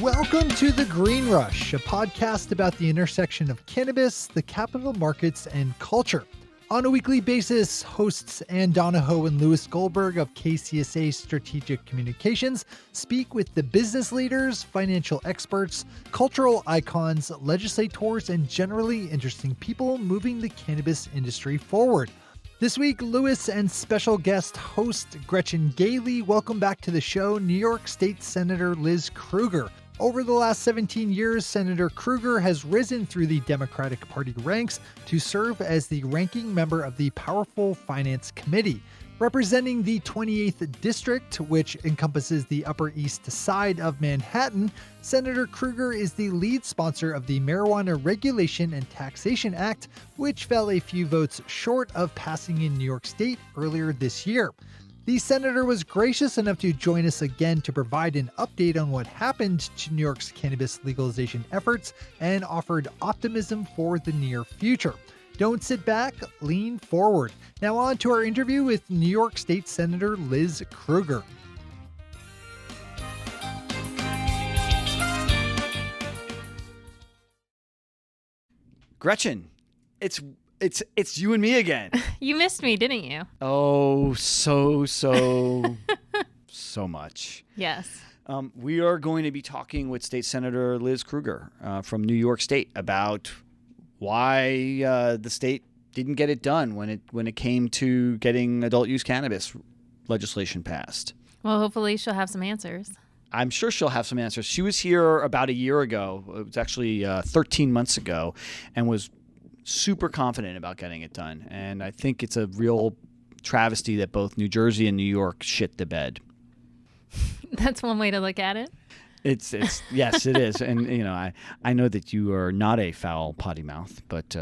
Welcome to The Green Rush, a podcast about the intersection of cannabis, the capital markets, and culture. On a weekly basis, hosts Ann Donahoe and Louis Goldberg of KCSA Strategic Communications speak with the business leaders, financial experts, cultural icons, legislators, and generally interesting people moving the cannabis industry forward. This week, Louis and special guest host Gretchen Gailey welcome back to the show New York State Senator Liz Krueger. Over the last 17 years, Senator Krueger has risen through the Democratic Party ranks to serve as the ranking member of the powerful Finance Committee. Representing the 28th District, which encompasses the Upper East Side of Manhattan, Senator Krueger is the lead sponsor of the Marijuana Regulation and Taxation Act, which fell a few votes short of passing in New York State earlier this year. The senator was gracious enough to join us again to provide an update on what happened to New York's cannabis legalization efforts and offered optimism for the near future. Don't sit back, lean forward. Now on to our interview with New York State Senator Liz Krueger. Gretchen, it's you and me again. You missed me, didn't you? Oh, so much. Yes. We are going to be talking with State Senator Liz Krueger from New York State about why the state didn't get it done when it came to getting adult use cannabis legislation passed. Well, hopefully she'll have some answers. I'm sure she'll have some answers. She was here about a year ago. It was actually 13 months ago, and was super confident about getting it done. And I think it's a real travesty that both New Jersey and New York shit the bed. That's one way to look at it. It's yes, it is. And I know that you are not a foul potty mouth, but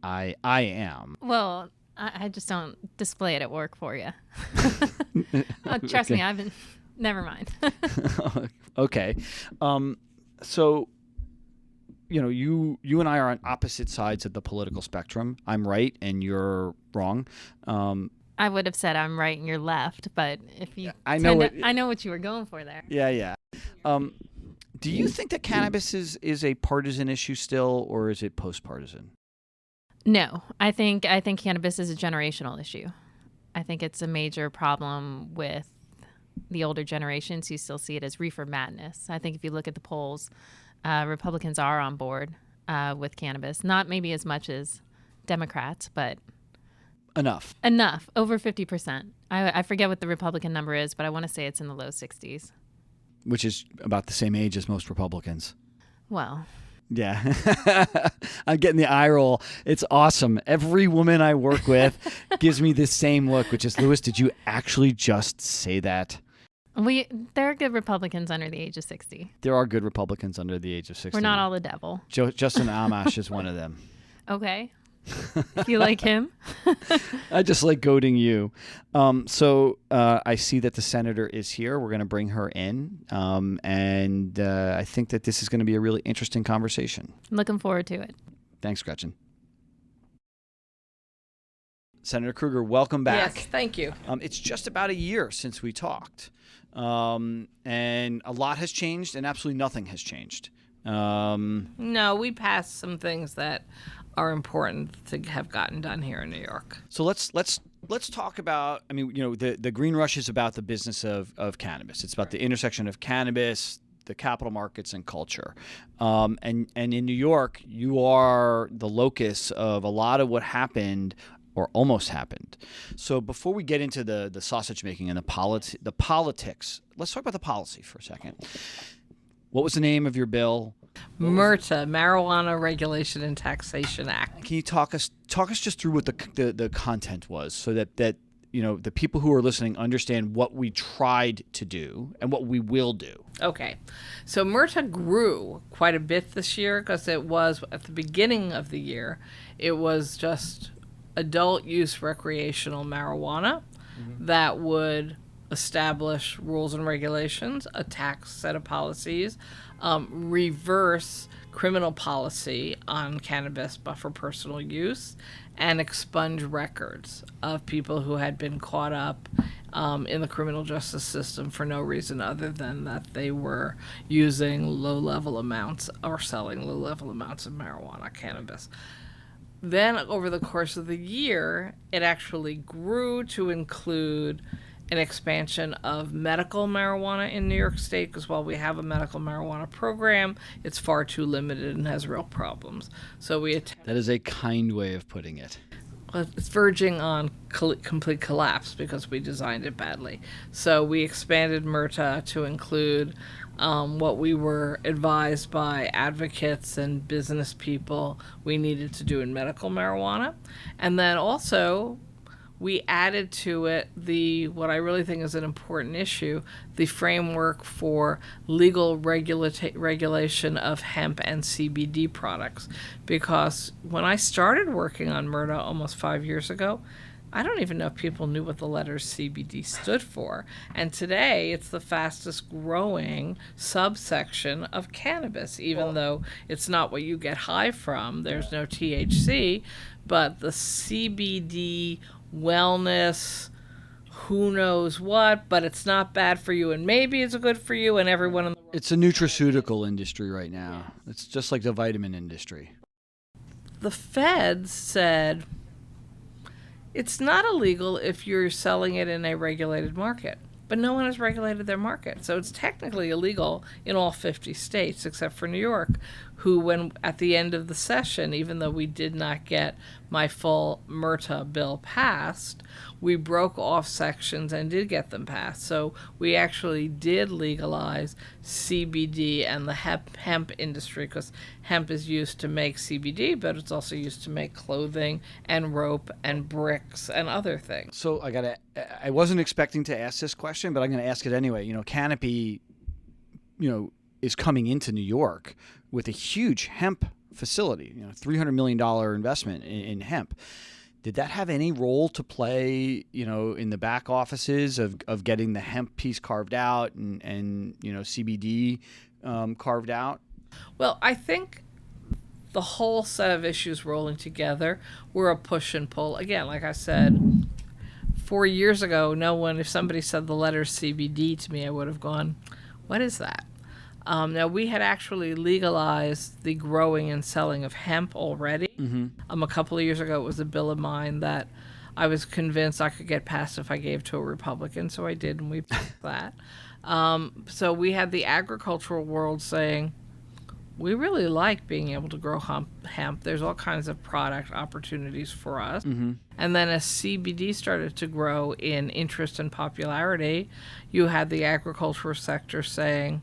I am. Well, I just don't display it at work for you. Trust me, never mind. Okay. So you and I are on opposite sides of the political spectrum. I'm right and you're wrong. I would have said I'm right and you're left, but if you, I know what you were going for there. Yeah. Do you think that cannabis is a partisan issue still, or is it post-partisan? No, I think cannabis is a generational issue. I think it's a major problem with the older generations. You still see it as reefer madness. I think if you look at the polls, Republicans are on board with cannabis. Not maybe as much as Democrats, but enough. Over 50%. I forget what the Republican number is, but I want to say it's in the low 60s. Which is about the same age as most Republicans. Well. Yeah. I'm getting the eye roll. It's awesome. Every woman I work with gives me this same look, which is, Louis, did you actually just say that? There are good Republicans under the age of 60. There are good Republicans under the age of 60. We're not all the devil. Justin Amash is one of them. Okay. If you like him. I just like goading you. So I see that the senator is here. We're going to bring her in. And I think that this is going to be a really interesting conversation. I'm looking forward to it. Thanks, Gretchen. Senator Krueger, welcome back. Yes, thank you. It's just about a year since we talked. And a lot has changed and absolutely nothing has changed. No, we passed some things that are important to have gotten done here in New York. So let's talk about, the Green Rush is about the business of cannabis. It's about the intersection of cannabis, the capital markets, and culture. And in New York, you are the locus of a lot of what happened or almost happened. So before we get into the sausage making and the politics, let's talk about the policy for a second. What was the name of your bill? MRTA, Marijuana Regulation and Taxation Act. Can you talk us just through what the content was, so that the people who are listening understand what we tried to do and what we will do? Okay. So MRTA grew quite a bit this year because it was, at the beginning of the year, it was just adult use recreational marijuana that would establish rules and regulations, a tax set of policies, reverse criminal policy on cannabis but for personal use, and expunge records of people who had been caught up in the criminal justice system for no reason other than that they were using low-level amounts or selling low-level amounts of marijuana, cannabis. Then over the course of the year, it actually grew to include an expansion of medical marijuana in New York State, because while we have a medical marijuana program, it's far too limited and has real problems. So that is a kind way of putting it. It's verging on complete collapse because we designed it badly. So we expanded MRTA to include what we were advised by advocates and business people we needed to do in medical marijuana. And then also we added to it what I really think is an important issue, the framework for legal regulation of hemp and CBD products. Because when I started working on MRTA almost 5 years ago, I don't even know if people knew what the letters CBD stood for. And today it's the fastest growing subsection of cannabis, even though it's not what you get high from. There's no THC, but the CBD wellness, who knows what, but it's not bad for you, and maybe it's good for you, and everyone in the world. It's a nutraceutical industry right now. It's just like the vitamin industry. The feds said it's not illegal if you're selling it in a regulated market, but no one has regulated their market. So it's technically illegal in all 50 states except for New York, who, when at the end of the session, even though we did not get my full MRTA bill passed, we broke off sections and did get them passed. So we actually did legalize CBD and the hemp industry, because hemp is used to make CBD, but it's also used to make clothing and rope and bricks and other things. So I wasn't expecting to ask this question, but I'm going to ask it anyway. Canopy, is coming into New York with a huge hemp facility, $300 million investment in hemp. Did that have any role to play, in the back offices of getting the hemp piece carved out and CBD carved out? Well, I think the whole set of issues rolling together were a push and pull. Again, like I said, 4 years ago, if somebody said the letter CBD to me, I would have gone, what is that? Now, we had actually legalized the growing and selling of hemp already. Mm-hmm. A couple of years ago, it was a bill of mine that I was convinced I could get passed if I gave to a Republican, so I did, and we passed that. So we had the agricultural world saying, we really like being able to grow hemp. There's all kinds of product opportunities for us. Mm-hmm. And then as CBD started to grow in interest and popularity, you had the agricultural sector saying,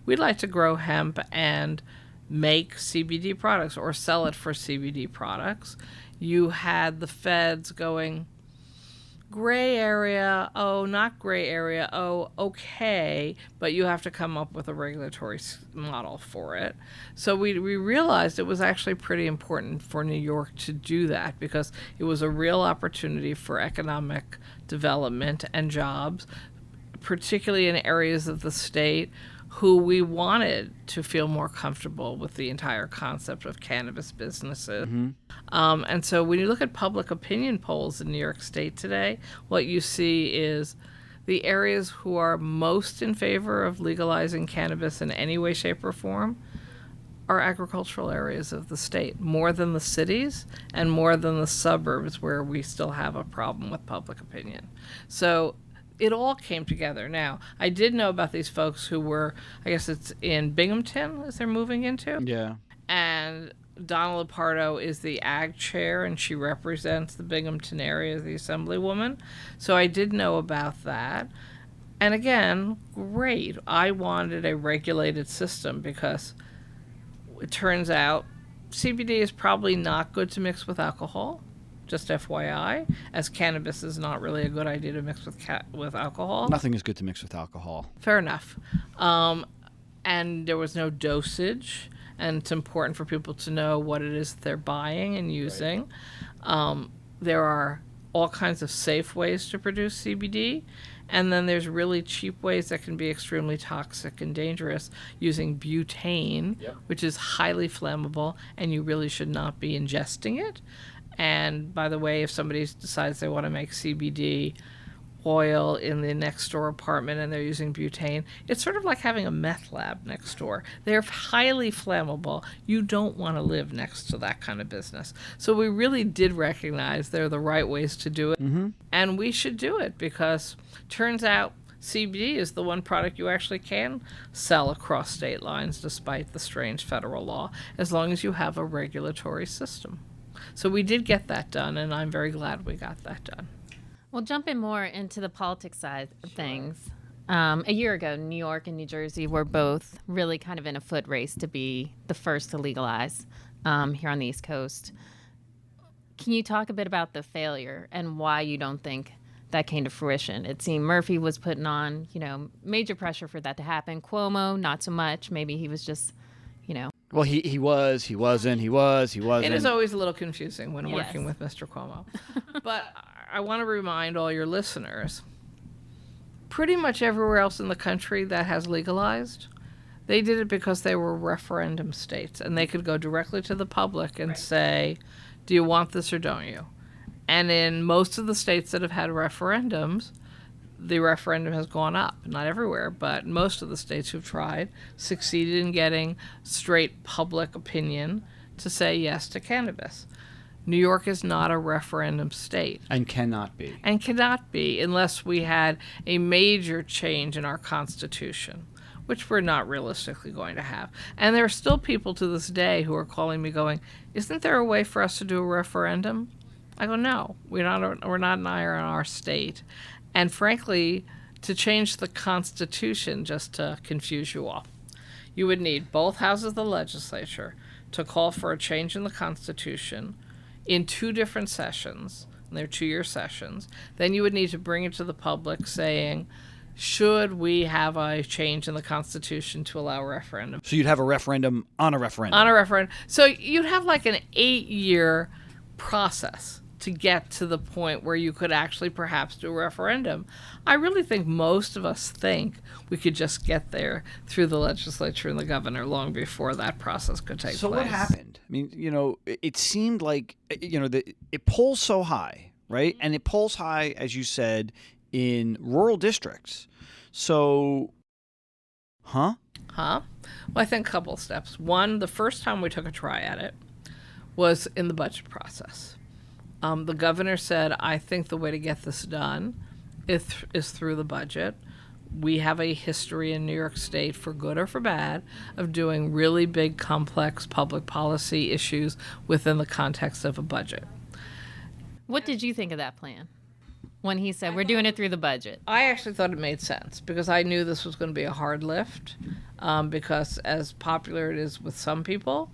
we'd like to grow hemp and make CBD products or sell it for CBD products. You had the feds going, gray area, oh, not gray area, oh, okay, but you have to come up with a regulatory model for it. So we realized it was actually pretty important for New York to do that, because it was a real opportunity for economic development and jobs, particularly in areas of the state who we wanted to feel more comfortable with the entire concept of cannabis businesses. Mm-hmm. And so when you look at public opinion polls in New York State today, what you see is the areas who are most in favor of legalizing cannabis in any way, shape, or form are agricultural areas of the state, more than the cities and more than the suburbs where we still have a problem with public opinion. So it all came together. Now, I did know about these folks who were, I guess it's in Binghamton, as they're moving into. Yeah. And Donna Lepardo is the ag chair, and she represents the Binghamton area as the assemblywoman. So I did know about that. And again, great. I wanted a regulated system because it turns out CBD is probably not good to mix with alcohol. Just FYI, as cannabis is not really a good idea to mix with alcohol. Nothing is good to mix with alcohol. Fair enough. And there was no dosage, and it's important for people to know what it is that they're buying and using. Right. There are all kinds of safe ways to produce CBD, and then there's really cheap ways that can be extremely toxic and dangerous, using butane, which is highly flammable, and you really should not be ingesting it. And by the way, if somebody decides they want to make CBD oil in the next door apartment and they're using butane. It's sort of like having a meth lab next door. They're highly flammable. You don't want to live next to that kind of business. So we really did recognize they're the right ways to do it. And we should do it because turns out CBD is the one product you actually can sell across state lines despite the strange federal law, as long as you have a regulatory system. So we did get that done, and I'm very glad we got that done. Well, jumping more into the politics side of things, a year ago, New York and New Jersey were both really kind of in a foot race to be the first to legalize here on the East Coast. Can you talk a bit about the failure and why you don't think that came to fruition? It seemed Murphy was putting on, major pressure for that to happen. Cuomo, not so much. Maybe he was just, Well, he was, he wasn't. It is always a little confusing when Yes. working with Mr. Cuomo. But I want to remind all your listeners, pretty much everywhere else in the country that has legalized, they did it because they were referendum states, and they could go directly to the public and say, do you want this or don't you? And in most of the states that have had referendums, the referendum has gone up. Not everywhere, but most of the states who've tried succeeded in getting straight public opinion to say yes to cannabis. New York is not a referendum state. And cannot be. And cannot be unless we had a major change in our Constitution, which we're not realistically going to have. And there are still people to this day who are calling me going, isn't there a way for us to do a referendum? I go, no, we're not in our state. And frankly, to change the Constitution, just to confuse you all, you would need both houses of the legislature to call for a change in the Constitution in 2 different sessions, and they're 2-year sessions. Then you would need to bring it to the public saying, should we have a change in the Constitution to allow a referendum? So you'd have a referendum on a referendum. On a referendum. So you'd have like an 8-year process to get to the point where you could actually perhaps do a referendum. I really think most of us think we could just get there through the legislature and the governor long before that process could take place. So what happened? I mean, it seemed like, it polls so high, right? And it polls high, as you said, in rural districts. So, Well, I think a couple of steps. One, the first time we took a try at it was in the budget process. The governor said, I think the way to get this done is through the budget. We have a history in New York State, for good or for bad, of doing really big, complex public policy issues within the context of a budget. what did you think of that plan when he said we're doing it through the budget? I actually thought it made sense because I knew this was going to be a hard lift because as popular it is with some people,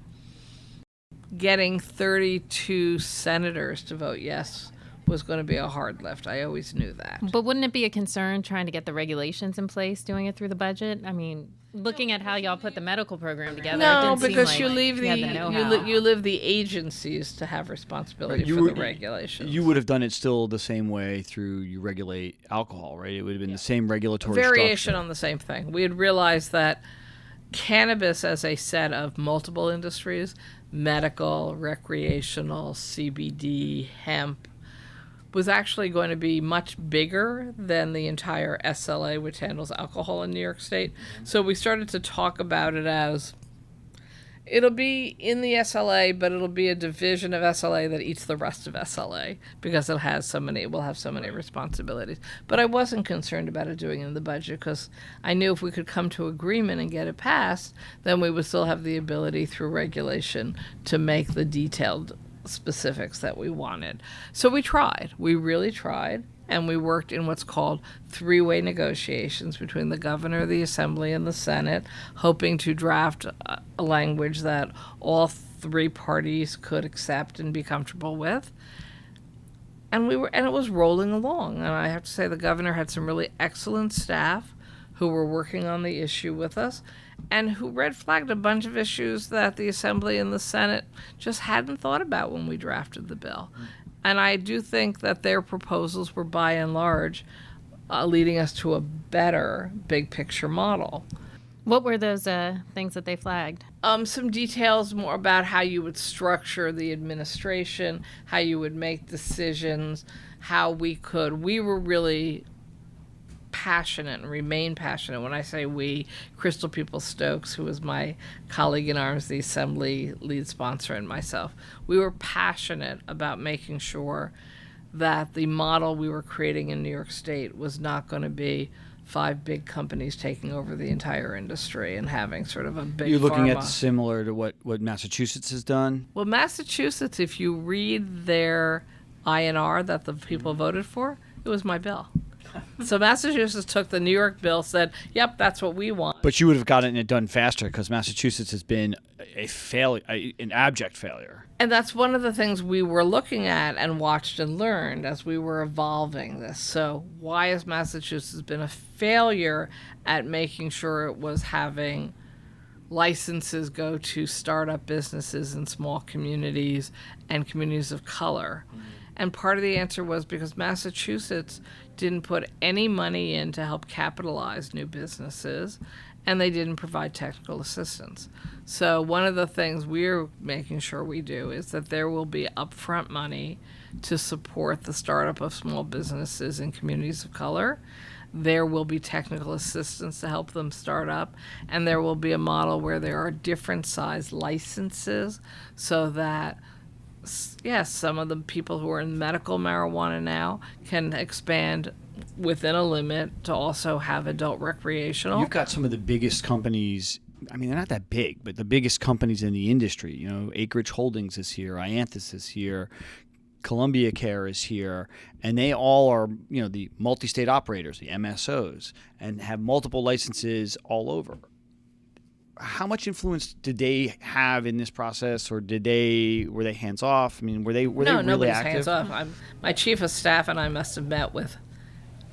getting 32 senators to vote yes was going to be a hard lift. I always knew that. But wouldn't it be a concern trying to get the regulations in place doing it through the budget? I mean, looking at how y'all put the medical program together, it No, didn't seem because like you leave you had the know-how. you leave the agencies to have responsibility Right, for the regulations. You would have done it still the same way through you regulate alcohol, right? It would have been the same regulatory variation structure. on the same thing. We had realized that cannabis as a set of multiple industries, medical, recreational, CBD, hemp, was actually going to be much bigger than the entire SLA, which handles alcohol in New York State. So we started to talk about it as it'll be in the SLA, but it'll be a division of SLA that eats the rest of SLA because it will have so many responsibilities. But I wasn't concerned about it doing it in the budget because I knew if we could come to agreement and get it passed, then we would still have the ability through regulation to make the detailed specifics that we wanted. So we tried. We really tried. And we worked in what's called 3-way negotiations between the governor, the assembly, and the Senate, hoping to draft a language that all 3 parties could accept and be comfortable with. And it was rolling along. And I have to say the governor had some really excellent staff who were working on the issue with us and who red flagged a bunch of issues that the assembly and the Senate just hadn't thought about when we drafted the bill. And I do think that their proposals were, by and large, leading us to a better big picture model. What were those things that they flagged? Some details more about how you would structure the administration, how you would make decisions, how we were really passionate and remain passionate. When I say we, Crystal Peoples-Stokes, who was my colleague in arms, the assembly lead sponsor, and myself, we were passionate about making sure that the model we were creating in New York State was not going to be 5 big companies taking over the entire industry and having sort of a big You're looking pharma. at similar to what Massachusetts has done? Well, Massachusetts, if you read their INR that the people voted for, it was my bill. So Massachusetts took the New York bill, said, yep, that's what we want. But you would have gotten it done faster because Massachusetts has been a failure, an abject failure. And that's one of the things we were looking at and watched and learned as we were evolving this. So why has Massachusetts been a failure at making sure it was having licenses go to startup businesses in small communities and communities of color? And part of the answer was because Massachusetts didn't put any money in to help capitalize new businesses, and they didn't provide technical assistance. So one of the things we're making sure we do is that there will be upfront money to support the startup of small businesses in communities of color. There will be technical assistance to help them start up, and there will be a model where there are different size licenses so that yes, some of the people who are in medical marijuana now can expand within a limit to also have adult recreational. You've got some of the biggest companies. I mean, they're not that big, but the biggest companies in the industry. You know, Acreage Holdings is here, Ianthus is here, Columbia Care is here, and they all are, you know, the multi-state operators, the MSOs, and have multiple licenses all over. How much influence did they have in this process, or were they hands off? I mean, were they really nobody's active? hands off. My chief of staff and I must have met with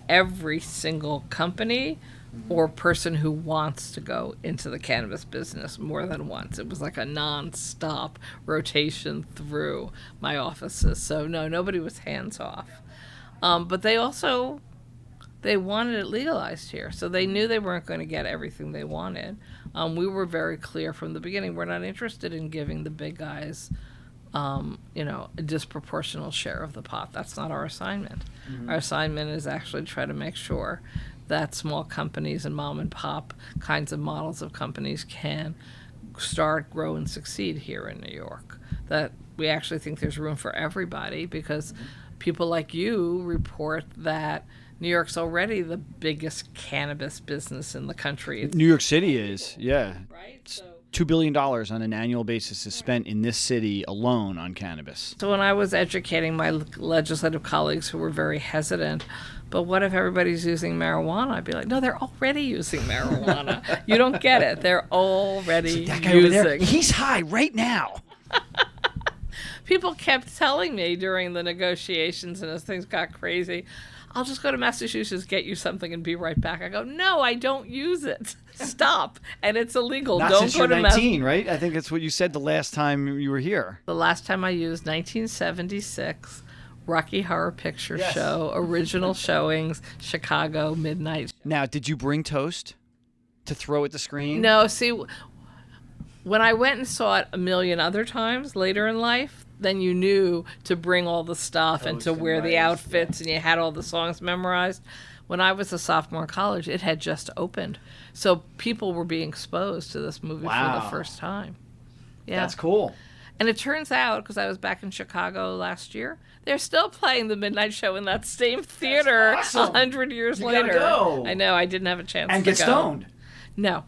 every single company or person who wants to go into the cannabis business more than once. It was like a non-stop rotation through my offices. So no, nobody was hands off. But they wanted it legalized here, so they knew they weren't going to get everything they wanted. We were very clear from the beginning, we're not interested in giving the big guys, a disproportional share of the pot. That's not our assignment. Mm-hmm. Our assignment is actually to try to make sure that small companies and mom and pop kinds of models of companies can start, grow, and succeed here in New York. That we actually think there's room for everybody because people like you report that New York's already the biggest cannabis business in the country. New York City is, yeah. Right? So $2 billion on an annual basis is spent in this city alone on cannabis. when I was educating my legislative colleagues who were very hesitant, but what if everybody's using marijuana? I'd be like, no, they're already using marijuana. You don't get it. They're already That guy over there, using. he's high right now. People kept telling me during the negotiations and as things got crazy, I'll just go to Massachusetts, get you something, and be right back. I go, no, I don't use it. Stop. And it's illegal. Not Don't since go you're to 19, right? I think that's what you said the last time you were here. The last time I used 1976, Rocky Horror Picture Show, original showings, Chicago, midnight. Now, did you bring toast to throw at the screen? No, see, when I went and saw it a million other times later in life, then you knew to bring all the stuff and to wear the outfits and you had all the songs memorized. When I was a sophomore in college, it had just opened. So people were being exposed to this movie for the first time. Yeah. That's cool. And it turns out, because I was back in Chicago last year, they're still playing the midnight show in that same theater awesome. 100 years You later. gotta go. I know, I didn't have a chance And to get go. stoned. No.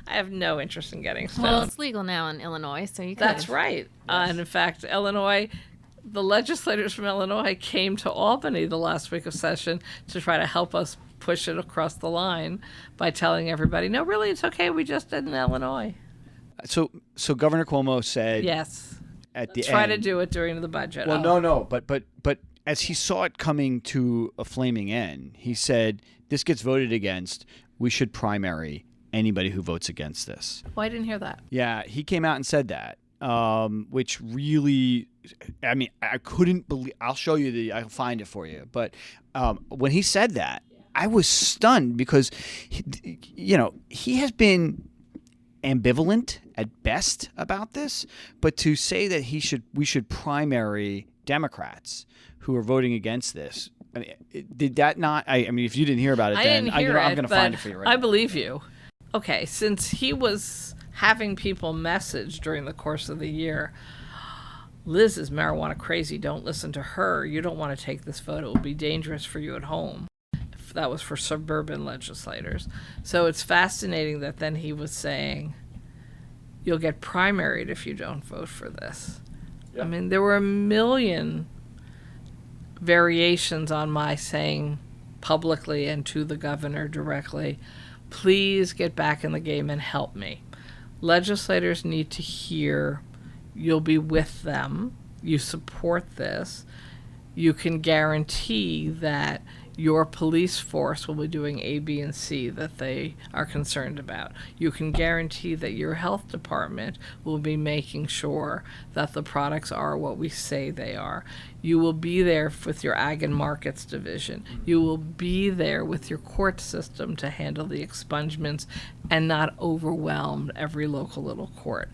I have no interest in getting stoned. Well, it's legal now in Illinois, so you could. That's right. And in fact, Illinois, the legislators from Illinois came to Albany the last week of session to try to help us push it across the line by telling everybody, no, really, it's okay. We just did in Illinois. So Governor Cuomo said Yes. at the Try end. to do it during the budget. Well, no. But as he saw it coming to a flaming end, he said, this gets voted against. We should primary anybody who votes against this. Well, I didn't hear that. Yeah, he came out and said that, which really, I mean, I couldn't believe. I'll show you I'll find it for you. But when he said that, I was stunned because, he has been ambivalent at best about this. But to say that we should primary Democrats who are voting against this, I mean, did that not? I mean, if you didn't hear about it, I then didn't hear I'm going to but find it for you right I now. believe you. Okay, since he was having people message during the course of the year, Liz is marijuana crazy. Don't listen to her. You don't want to take this vote. It will be dangerous for you at home. That was for suburban legislators. So it's fascinating that then he was saying, you'll get primaried if you don't vote for this. I mean, there were a million variations on my saying publicly and to the governor directly, please get back in the game and help me. Legislators need to hear you'll be with them, you support this, you can guarantee that your police force will be doing A, B, and C that they are concerned about. You can guarantee that your health department will be making sure that the products are what we say they are. You will be there with your Ag and Markets division. You will be there with your court system to handle the expungements and not overwhelm every local little court.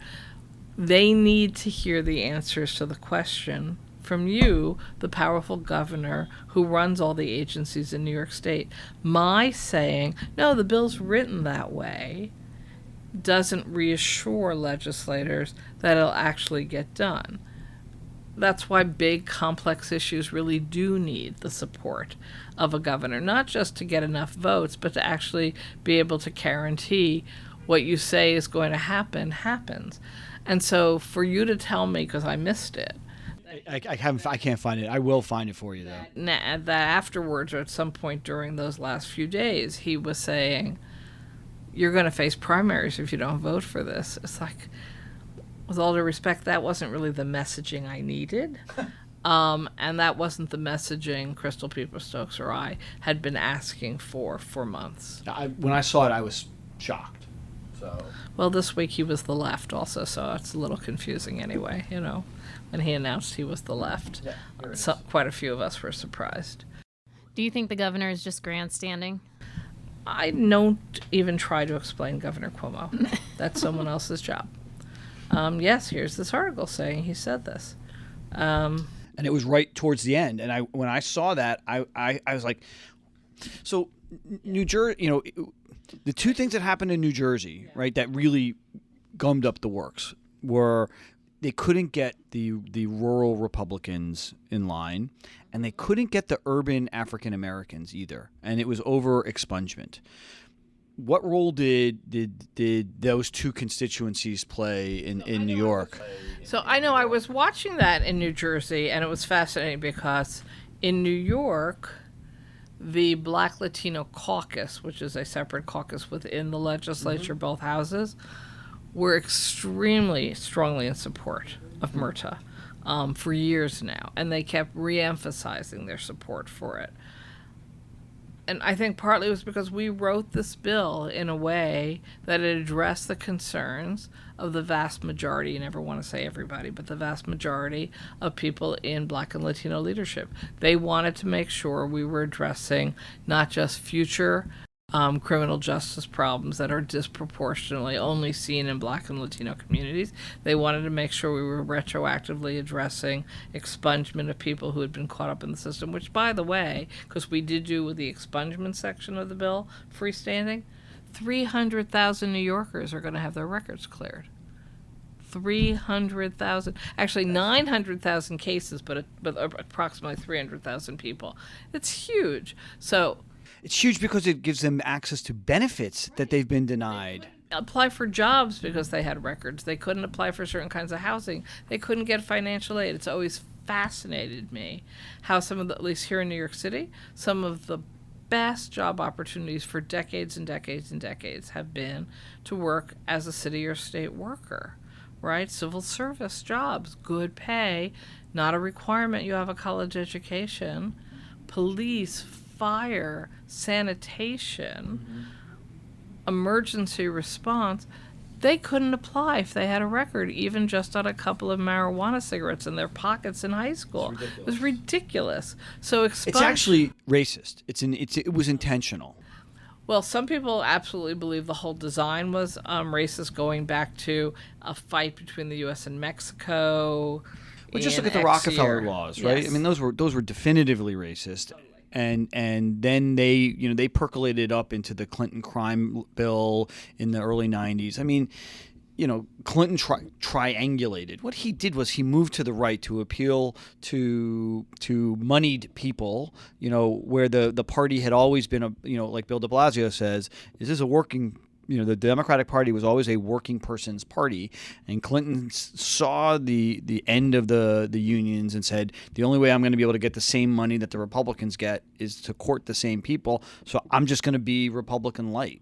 They need to hear the answers to the question from you, the powerful governor who runs all the agencies in New York State. My saying, no, the bill's written that way, doesn't reassure legislators that it'll actually get done. That's why big, complex issues really do need the support of a governor, not just to get enough votes, but to actually be able to guarantee what you say is going to happen happens. And so for you to tell me, because I missed it, I can't find it. I will find it for you, though. that afterwards, or at some point during those last few days, he was saying, you're going to face primaries if you don't vote for this. It's like, with all due respect, that wasn't really the messaging I needed. And that wasn't the messaging Crystal Peeper-Stokes or I had been asking for months. When I saw it, I was shocked. So. Well, this week he was the left also, so it's a little confusing anyway, you know. When he announced he was the left, so quite a few of us were surprised. Do you think the governor is just grandstanding? I don't even try to explain Governor Cuomo. That's someone else's job. Yes, here's this article saying he said this. And it was right towards the end. And when I saw that, I was like, so New Jersey, you know, the two things that happened in New Jersey, right, that really gummed up the works were they couldn't get the rural Republicans in line, and they couldn't get the urban African Americans either, and it was over expungement. What role did those two constituencies play in New York? So I know I was watching that in New Jersey, and it was fascinating because in New York, the Black Latino Caucus, which is a separate caucus within the legislature, both houses, were extremely strongly in support of MRTA for years now, and they kept re-emphasizing their support for it. And I think partly it was because we wrote this bill in a way that it addressed the concerns of the vast majority, you never want to say everybody, but the vast majority of people in Black and Latino leadership. They wanted to make sure we were addressing not just future criminal justice problems that are disproportionately only seen in Black and Latino communities. They wanted to make sure we were retroactively addressing expungement of people who had been caught up in the system, which, by the way, because we did do with the expungement section of the bill, freestanding, 300,000 New Yorkers are going to have their records cleared. 300,000, actually 900,000 cases, but approximately 300,000 people. It's huge. So it's huge because it gives them access to benefits that they've been denied. Apply for jobs because they had records. They couldn't apply for certain kinds of housing. They couldn't get financial aid. It's always fascinated me how some of the, at least here in New York City, some of the best job opportunities for decades and decades and decades have been to work as a city or state worker, right? Civil service jobs, good pay, not a requirement you have a college education, police, fire, sanitation, emergency response. They couldn't apply if they had a record, even just on a couple of marijuana cigarettes in their pockets in high school. It was ridiculous. So it's actually racist. It was intentional. Well, some people absolutely believe the whole design was racist, going back to a fight between the U.S. and Mexico. Well, just look at the Rockefeller laws, right? Yes. I mean, those were definitively racist. and then they percolated up into the Clinton crime bill in the early 90s. I mean, Clinton triangulated. What he did was he moved to the right to appeal to moneyed people, where the party had always been like Bill de Blasio says, this is a working, the Democratic Party was always a working person's party, and Clinton saw the end of the unions and said, the only way I'm going to be able to get the same money that the Republicans get is to court the same people, so I'm just going to be Republican light.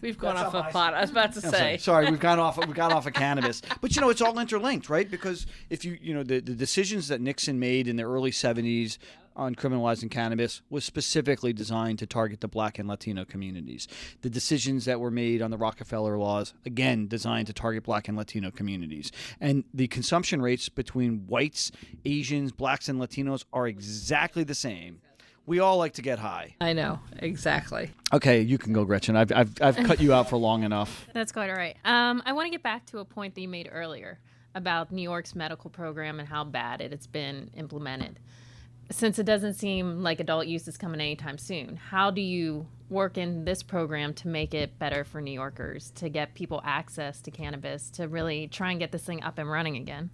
We've gone off a pot. I was about to say. Sorry, we've gone off of cannabis. But it's all interlinked, right? Because if the decisions that Nixon made in the early 70s on criminalizing cannabis was specifically designed to target the Black and Latino communities. The decisions that were made on the Rockefeller laws, again, designed to target Black and Latino communities. And the consumption rates between whites, Asians, Blacks, and Latinos are exactly the same. We all like to get high. I know, exactly. Okay, you can go, Gretchen. I've cut you out for long enough. That's quite all right. I want to get back to a point that you made earlier about New York's medical program and how bad it's been implemented. Since it doesn't seem like adult use is coming anytime soon, how do you work in this program to make it better for New Yorkers, to get people access to cannabis, to really try and get this thing up and running again?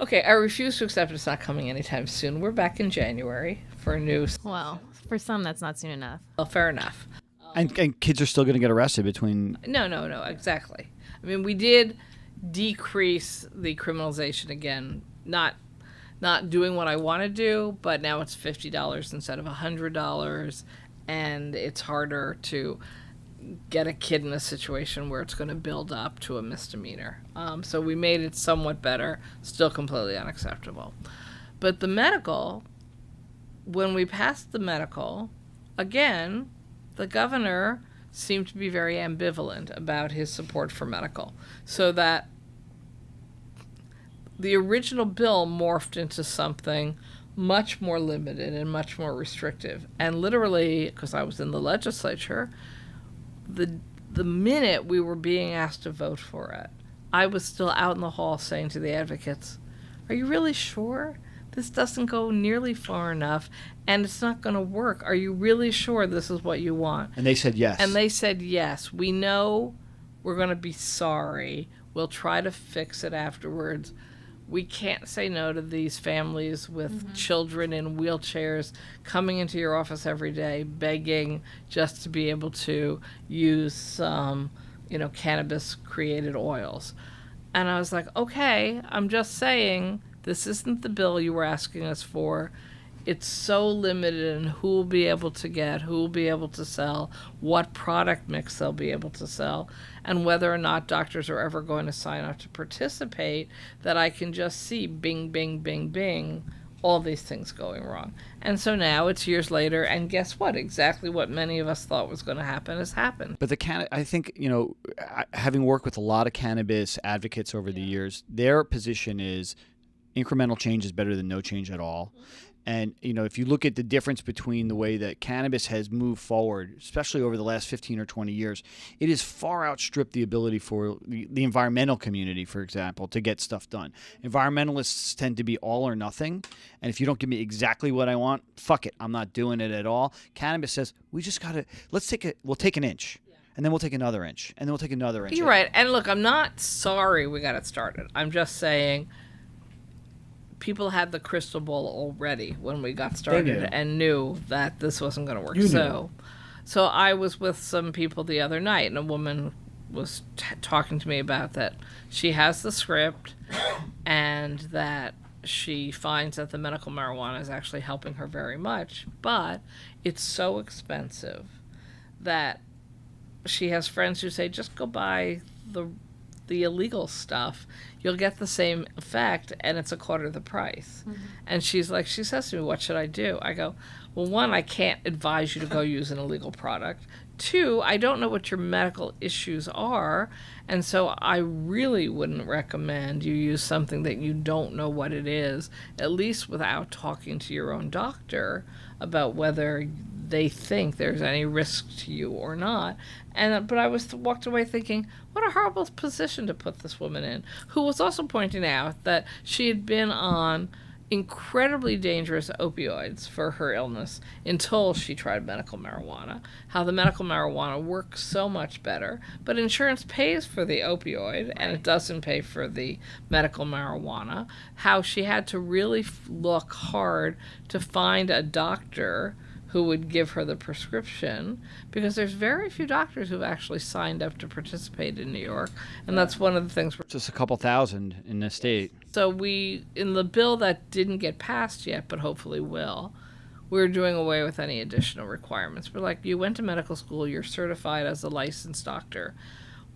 Okay, I refuse to accept it's not coming anytime soon. We're back in January for a new... Well, for some, that's not soon enough. Well, fair enough. And kids are still going to get arrested between... No, exactly. I mean, we did decrease the criminalization again, not doing what I want to do, but now it's $50 instead of $100, and it's harder to get a kid in a situation where it's going to build up to a misdemeanor. So we made it somewhat better, still completely unacceptable. But the medical, when we passed the medical, again, the governor seemed to be very ambivalent about his support for medical, so that the original bill morphed into something much more limited and much more restrictive. And literally, because I was in the legislature, the minute we were being asked to vote for it, I was still out in the hall saying to the advocates, are you really sure? This doesn't go nearly far enough, and it's not going to work. Are you really sure this is what you want? And they said yes. And they said yes. We know we're going to be sorry. We'll try to fix it afterwards. We can't say no to these families with children in wheelchairs coming into your office every day, begging just to be able to use some, cannabis-created oils. And I was like, okay, I'm just saying this isn't the bill you were asking us for. It's so limited in who will be able to get, who will be able to sell, what product mix they'll be able to sell, and whether or not doctors are ever going to sign up to participate, that I can just see bing, bing, bing, bing, all these things going wrong. And so now it's years later, and guess what? Exactly what many of us thought was going to happen has happened. But I think, having worked with a lot of cannabis advocates over the years, their position is incremental change is better than no change at all. And, if you look at the difference between the way that cannabis has moved forward, especially over the last 15 or 20 years, it has far outstripped the ability for the environmental community, for example, to get stuff done. Environmentalists tend to be all or nothing. And if you don't give me exactly what I want, fuck it, I'm not doing it at all. Cannabis says, we'll take an inch. And then we'll take another inch. And then we'll take another inch. You're right. And look, I'm not sorry we got it started. I'm just saying people had the crystal ball already when we got started and knew that this wasn't going to work. So I was with some people the other night, and a woman was talking to me about that she has the script and that she finds that the medical marijuana is actually helping her very much, but it's so expensive that she has friends who say, just go buy the illegal stuff, you'll get the same effect, and it's a quarter of the price. And she says to me, what should I do? I go, well, one, I can't advise you to go use an illegal product. Two, I don't know what your medical issues are, and so I really wouldn't recommend you use something that you don't know what it is, at least without talking to your own doctor about whether they think there's any risk to you or not. But I walked away thinking, what a horrible position to put this woman in, who was also pointing out that she had been on incredibly dangerous opioids for her illness until she tried medical marijuana. How the medical marijuana works so much better, but insurance pays for the opioid and it doesn't pay for the medical marijuana. How she had to really look hard to find a doctor who would give her the prescription, because there's very few doctors who've actually signed up to participate in New York, and that's one of the things. Just a couple thousand in the state. So we, in the bill that didn't get passed yet, but hopefully will, we're doing away with any additional requirements. We're like, you went to medical school, you're certified as a licensed doctor.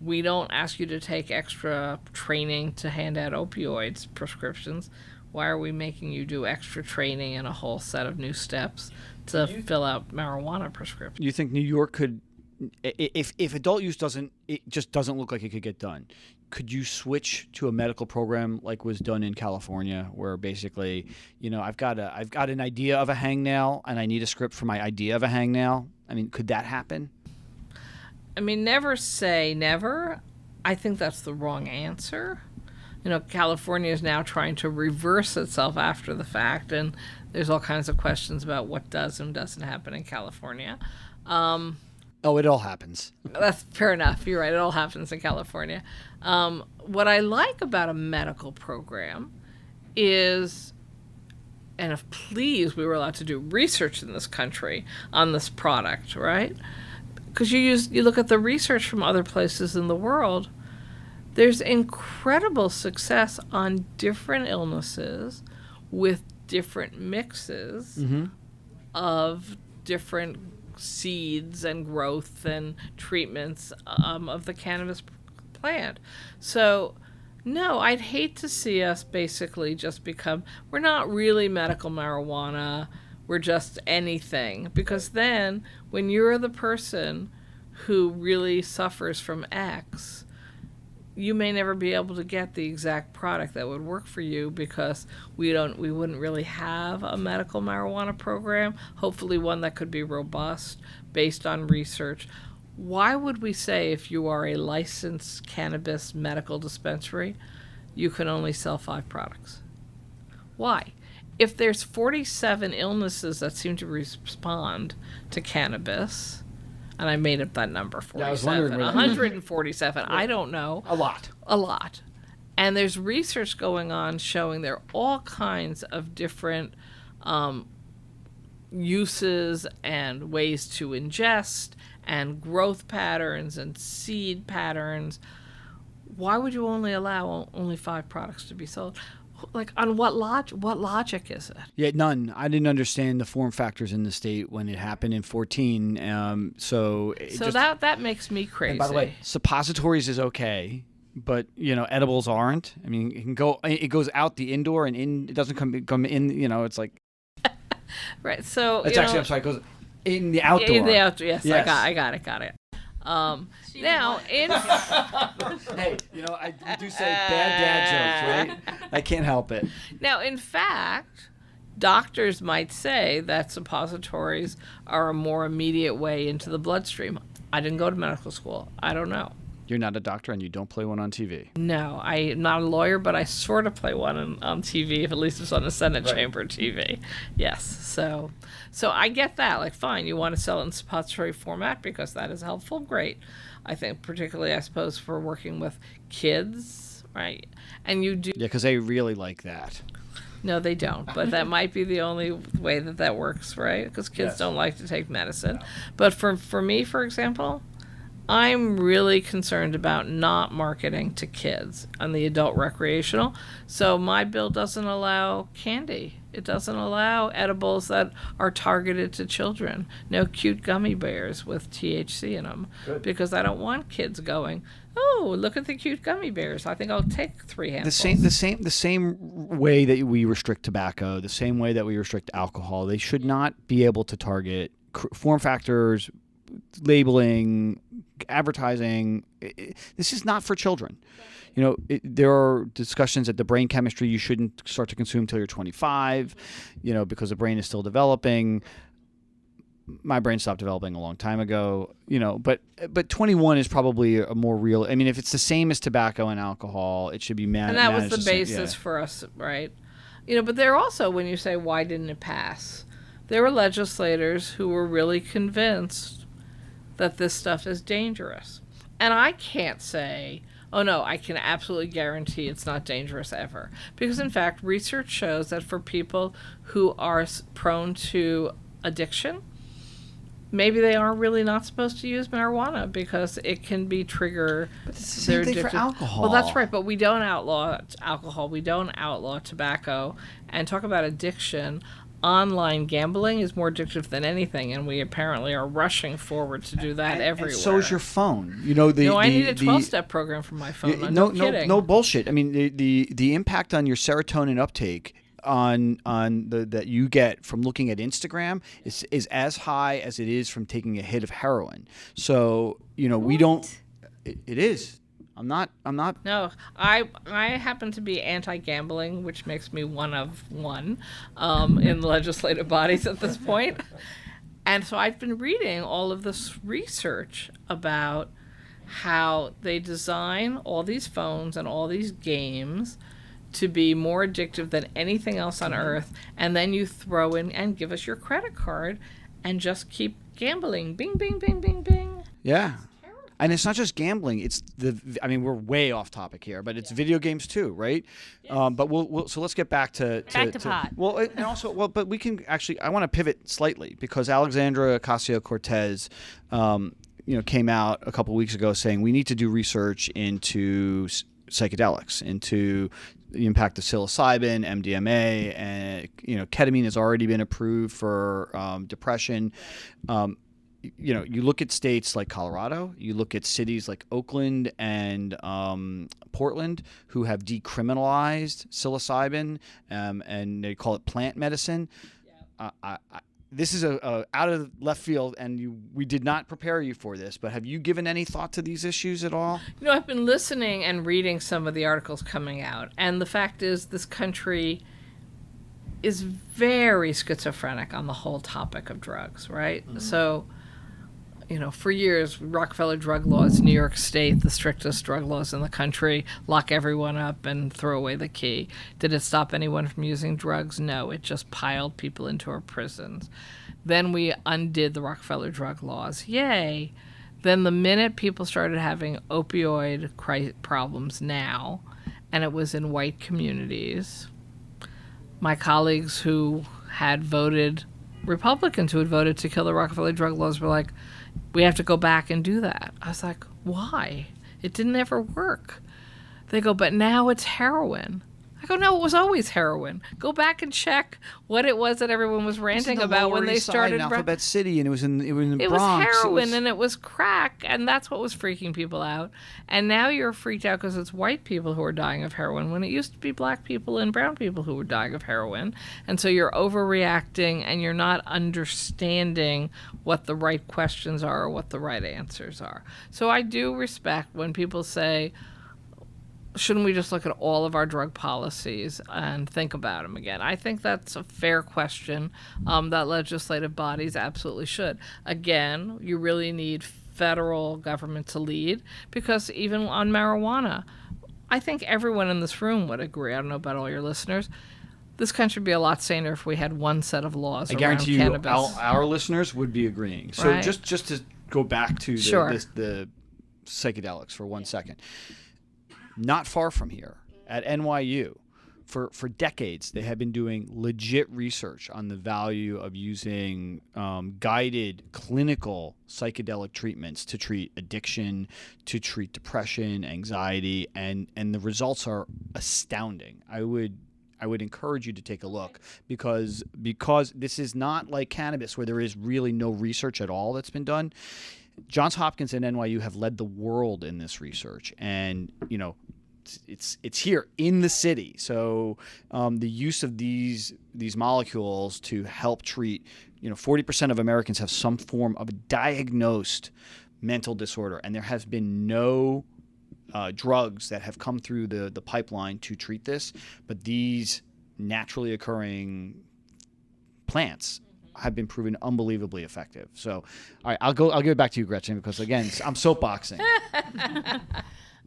We don't ask you to take extra training to hand out opioids prescriptions. Why are we making you do extra training and a whole set of new steps to fill out marijuana prescriptions? You think New York could, if adult use just doesn't look like it could get done, could you switch to a medical program like was done in California, where basically, I've got an idea of a hangnail and I need a script for my idea of a hangnail? I mean, could that happen? I mean, never say never. I think that's the wrong answer. California is now trying to reverse itself after the fact, and there's all kinds of questions about what does and doesn't happen in California. It all happens. That's fair enough. You're right. It all happens in California. What I like about a medical program is, and if please we were allowed to do research in this country on this product, right? Because you look at the research from other places in the world, there's incredible success on different illnesses with different mixes of different seeds and growth and treatments of the cannabis plant. So, no, I'd hate to see us basically just become, we're not really medical marijuana, we're just anything. Because then, when you're the person who really suffers from X, you may never be able to get the exact product that would work for you, because we wouldn't really have a medical marijuana program, hopefully one that could be robust based on research. Why would we say if you are a licensed cannabis medical dispensary, you can only sell 5 products? Why? If there's 47 illnesses that seem to respond to cannabis, and I made up that number, 47. Yeah, I was wondering. 147. I don't know. A lot. And there's research going on showing there are all kinds of different uses and ways to ingest and growth patterns and seed patterns. Why would you only allow only 5 products to be sold? Like, on what logic is it? Yeah, none. I didn't understand the form factors in the state when it happened in 2014. So that makes me crazy. And by the way, suppositories is okay, but edibles aren't. I mean, it goes out the indoor and in. It doesn't come in. It's like right. So it's actually I'm sorry. It goes in the outdoor. In the outdoor. Yes. Yes. I got it. Now, in hey, I do say bad dad jokes, right? I can't help it. Now, in fact, doctors might say that suppositories are a more immediate way into the bloodstream. I didn't go to medical school. I don't know. You're not a doctor and you don't play one on TV. No, I'm not a lawyer, but I sort of play one on TV, if at least it's on the Senate chamber TV. Yes, so I get that. Like, fine, you want to sell it in suppository format because that is helpful. Great. I think particularly, I suppose, for working with kids, right? And you do. Yeah, because they really like that. No, they don't. But that might be the only way that works, right? Because kids don't like to take medicine. No. But for me, for example, I'm really concerned about not marketing to kids on the adult recreational. So my bill doesn't allow candy. It doesn't allow edibles that are targeted to children. No cute gummy bears with THC in them. Good. Because I don't want kids going, oh, look at the cute gummy bears. I think I'll take 3 handfuls. The same way that we restrict tobacco, the same way that we restrict alcohol, they should not be able to target form factors, labeling, advertising. This is not for children. There are discussions that the brain chemistry you shouldn't start to consume till you're 25, because the brain is still developing. My brain stopped developing a long time ago, but 21 is probably a more real. I mean, if it's the same as tobacco and alcohol, it should be managed. And that was the basis for us, right? But there also, when you say, why didn't it pass? There were legislators who were really convinced that this stuff is dangerous. And I can't say, oh no, I can absolutely guarantee it's not dangerous ever. Because in fact, research shows that for people who are prone to addiction, maybe they are really not supposed to use marijuana because it can be trigger. But it's the same thing for alcohol. Well, that's right, but we don't outlaw alcohol. We don't outlaw tobacco. And talk about addiction. Online gambling is more addictive than anything, and we apparently are rushing forward to do that everywhere. And so is your phone. I need a 12-step program for my phone. No bullshit. I mean, the impact on your serotonin uptake that you get from looking at Instagram is as high as it is from taking a hit of heroin. So we don't. It is. I'm not. No, I happen to be anti-gambling, which makes me one of one in legislative bodies at this point. And so I've been reading all of this research about how they design all these phones and all these games to be more addictive than anything else on earth, and then you throw in and give us your credit card and just keep gambling. Bing, bing, bing, bing, bing. Yeah. And it's not just gambling. It's we're way off topic here, but it's video games too, right? Yes. But so let's get back to pot. Well, and also, but we can actually. I want to pivot slightly because Alexandra Ocasio-Cortez, came out a couple weeks ago saying we need to do research into psychedelics, into the impact of psilocybin, MDMA, and ketamine has already been approved for depression. You look at states like Colorado, you look at cities like Oakland and Portland who have decriminalized psilocybin, and they call it plant medicine. Yeah. This is a out of left field, and we did not prepare you for this, but have you given any thought to these issues at all? I've been listening and reading some of the articles coming out, and the fact is this country is very schizophrenic on the whole topic of drugs, right? Mm-hmm. So, for years, Rockefeller drug laws, New York State, the strictest drug laws in the country, lock everyone up and throw away the key. Did it stop anyone from using drugs? No, it just piled people into our prisons. Then we undid the Rockefeller drug laws. Yay. Then the minute people started having opioid problems now, and it was in white communities, my colleagues who had voted, Republicans who had voted to kill the Rockefeller drug laws were like, we have to go back and do that. I was like, why? It didn't ever work. They go, but now it's heroin. I go, no, it was always heroin. Go back and check what it was that everyone was ranting about when they started. In Alphabet City, and it was in the Bronx. It was heroin, and it was crack, and that's what was freaking people out. And now you're freaked out because it's white people who are dying of heroin, when it used to be black people and brown people who were dying of heroin. And so you're overreacting, and you're not understanding what the right questions are or what the right answers are. So I do respect when people say, shouldn't we just look at all of our drug policies and think about them again? I think that's a fair question that legislative bodies absolutely should. Again, you really need federal government to lead, because even on marijuana, I think everyone in this room would agree. I don't know about all your listeners. This country would be a lot saner if we had one set of laws around cannabis. I guarantee you our listeners would be agreeing. So right. just to go back to the psychedelics for 1 second. Not far from here, at NYU, for decades, they have been doing legit research on the value of using guided clinical psychedelic treatments to treat addiction, to treat depression, anxiety, and the results are astounding. I would encourage you to take a look because this is not like cannabis where there is really no research at all that's been done. Johns Hopkins and NYU have led the world in this research, and it's here in the city. So the use of these molecules to help treat, 40% of Americans have some form of a diagnosed mental disorder, and there has been no drugs that have come through the pipeline to treat this, but these naturally occurring plants have been proven unbelievably effective. So, all right, I'll give it back to you, Gretchen, because again, I'm soapboxing.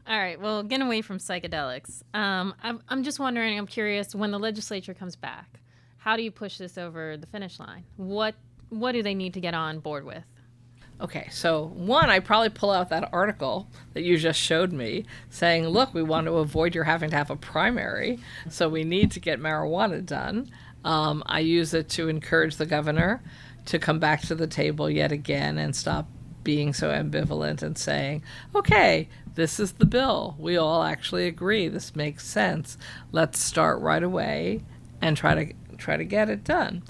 All right. Well, getting away from psychedelics, I'm just wondering. I'm curious. When the legislature comes back, how do you push this over the finish line? What do they need to get on board with? Okay, so one, I probably pull out that article that you just showed me saying, look, we want to avoid your having to have a primary, so we need to get marijuana done. I use it to encourage the governor to come back to the table yet again and stop being so ambivalent and saying, okay, this is the bill. We all actually agree. This makes sense. Let's start right away and try to get it done.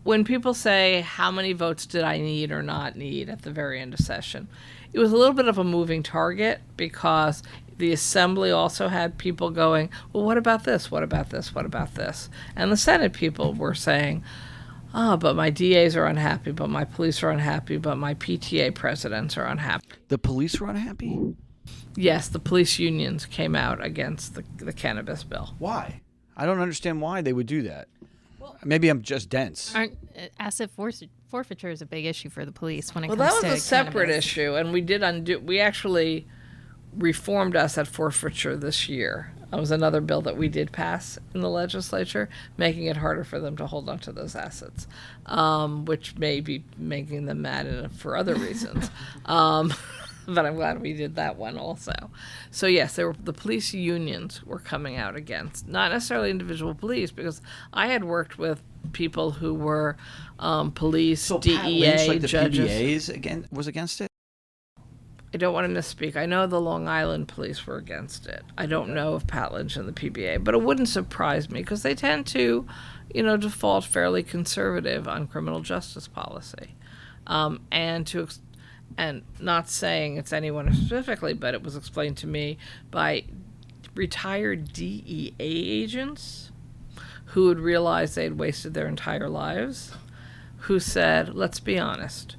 When people say, how many votes did I need or not need at the very end of session, it was a little bit of a moving target because the assembly also had people going, well, what about this? What about this? What about this? And the Senate people were saying, but my DAs are unhappy, but my police are unhappy, but my PTA presidents are unhappy. The police were unhappy? Yes, the police unions came out against the cannabis bill. Why? I don't understand why they would do that. Maybe I'm just dense. Asset forfeiture is a big issue for the police when it Well, comes that to was a separate cannabis. issue, and we actually reformed asset forfeiture this year. It was another bill that we did pass in the legislature, making it harder for them to hold on to those assets, which may be making them mad for other reasons. But I'm glad we did that one also. So yes, the police unions were coming out against, not necessarily individual police, because I had worked with people who were police, So DEA, Pat Lynch, like the judges. PBAs was against it? I don't want to misspeak. I know the Long Island police were against it. I don't know if Pat Lynch and the PBA, but it wouldn't surprise me because they tend to, default fairly conservative on criminal justice policy, and not saying it's anyone specifically, but it was explained to me by retired DEA agents who had realized they had wasted their entire lives, who said, let's be honest,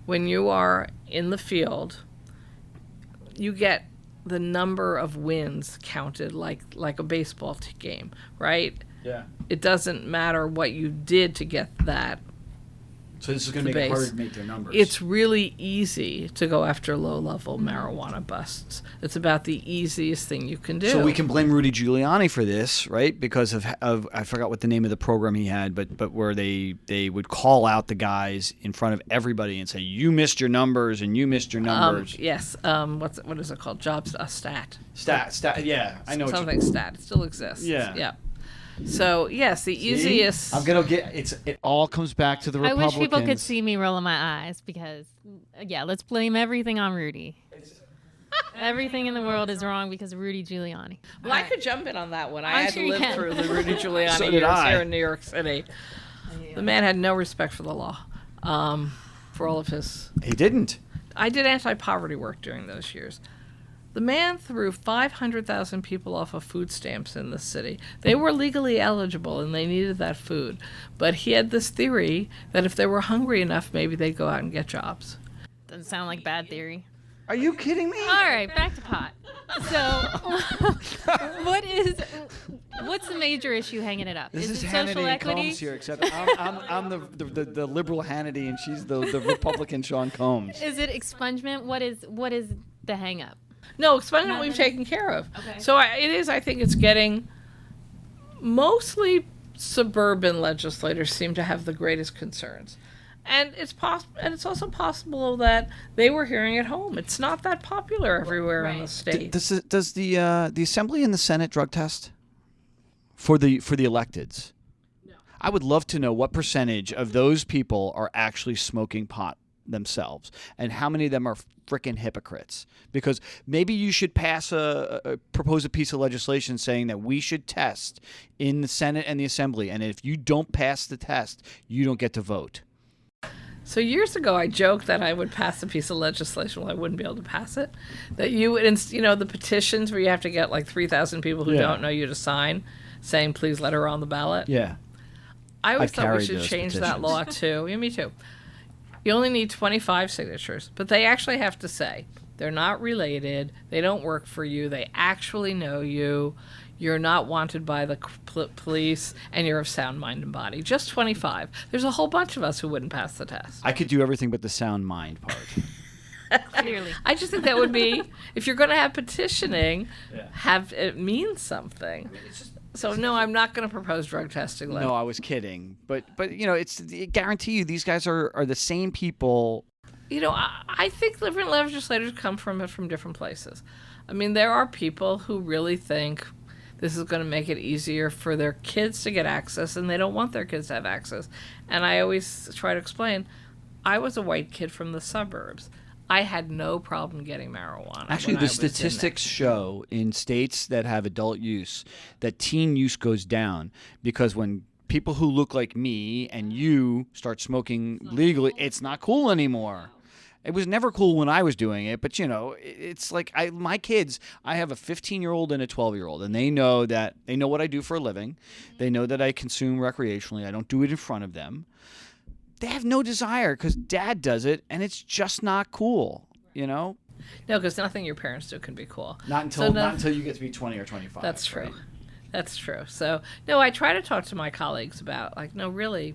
when you are in the field, you get the number of wins counted like a baseball game, right? Yeah. It doesn't matter what you did to get that. So this is going to make it harder to make their numbers. It's really easy to go after low-level marijuana busts. It's about the easiest thing you can do. So we can blame Rudy Giuliani for this, right? Because of I forgot what the name of the program he had, but where they would call out the guys in front of everybody and say, you missed your numbers and you missed your numbers. Yes. What is it called? Stat. Stat. Yeah, I know. Something stat. It still exists. Yeah. Yeah. So yes, the easiest. I'm gonna get it. All comes back to the I Republicans. wish people could see me rolling my eyes because, let's blame everything on Rudy. Everything in the world is wrong because of Rudy Giuliani. Well, I could jump in on that one. I I'm had sure to you live can. through the Rudy Giuliani So did years I. here in New York City. The man had no respect for the law, for all of his. He didn't. I did anti-poverty work during those years. The man threw 500,000 people off of food stamps in the city. They were legally eligible and they needed that food. But he had this theory that if they were hungry enough, maybe they'd go out and get jobs. Doesn't sound like bad theory. Are you kidding me? All right, back to pot. So, what's the major issue hanging it up? This is it Hannity social and equity? Combs here, except I'm the liberal Hannity and she's the Republican Sean Combs. Is it expungement? What is the hang up? No, expungement we've taken care of. Okay. So I think it's getting mostly suburban legislators seem to have the greatest concerns. And it's also possible that they were hearing at home. It's not that popular everywhere in the state. Does the Assembly and the Senate drug test for the electeds? No. I would love to know what percentage of those people are actually smoking pot themselves, and how many of them are frickin' hypocrites. Because maybe you should propose a piece of legislation saying that we should test in the Senate and the Assembly, and if you don't pass the test, you don't get to vote. So years ago, I joked that I would pass a piece of legislation. Well, I wouldn't be able to pass it. That you would, the petitions where you have to get like 3,000 people who don't know you to sign, saying please let her on the ballot. Yeah. I always thought we carried should those change that petitions. law too. Yeah, me too. You only need 25 signatures, but they actually have to say they're not related, they don't work for you, they actually know you, you're not wanted by the police, and you're of sound mind and body. Just 25. There's a whole bunch of us who wouldn't pass the test. I could do everything but the sound mind part. Clearly. I just think that would be, if you're going to have petitioning, have it mean something. So no, I'm not going to propose drug testing. No, I was kidding. But I guarantee you these guys are the same people. I think different legislators come from different places. I mean, there are people who really think this is going to make it easier for their kids to get access, and they don't want their kids to have access. And I always try to explain, I was a white kid from the suburbs. I had no problem getting marijuana. Actually, the statistics show in states that have adult use that teen use goes down because when people who look like me and you start smoking legally, it's not cool anymore. It was never cool when I was doing it, but it's like my kids, I have a 15-year-old and a 12-year-old, and they know what I do for a living. They know that I consume recreationally. I don't do it in front of them. They have no desire because dad does it, and it's just not cool, No, because nothing your parents do can be cool. Not until you get to be 20 or 25. That's true. Right? That's true. So, no, I try to talk to my colleagues about, no, really,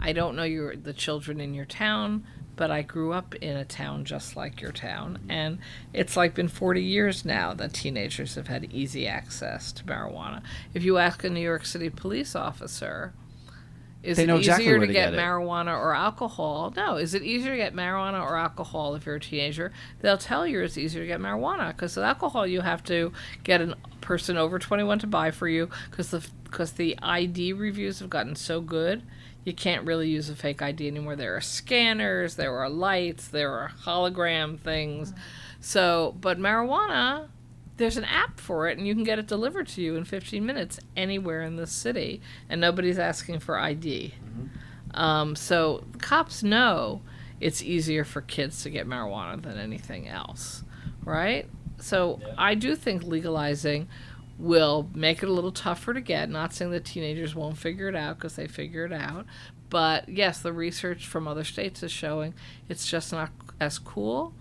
I don't know the children in your town, but I grew up in a town just like your town, and it's been 40 years now that teenagers have had easy access to marijuana. If you ask a New York City police officer, is it easier to get marijuana or alcohol? No. Is it easier to get marijuana or alcohol if you're a teenager? They'll tell you it's easier to get marijuana because with alcohol you have to get a person over 21 to buy for you because the ID reviews have gotten so good. You can't really use a fake ID anymore. There are scanners, there are lights, there are hologram things. So, but marijuana, there's an app for it, and you can get it delivered to you in 15 minutes anywhere in the city, and nobody's asking for ID. So cops know it's easier for kids to get marijuana than anything else, right? So I do think legalizing will make it a little tougher to get. Not saying that teenagers won't figure it out, because they figure it out. But yes, the research from other states is showing it's just not as cool.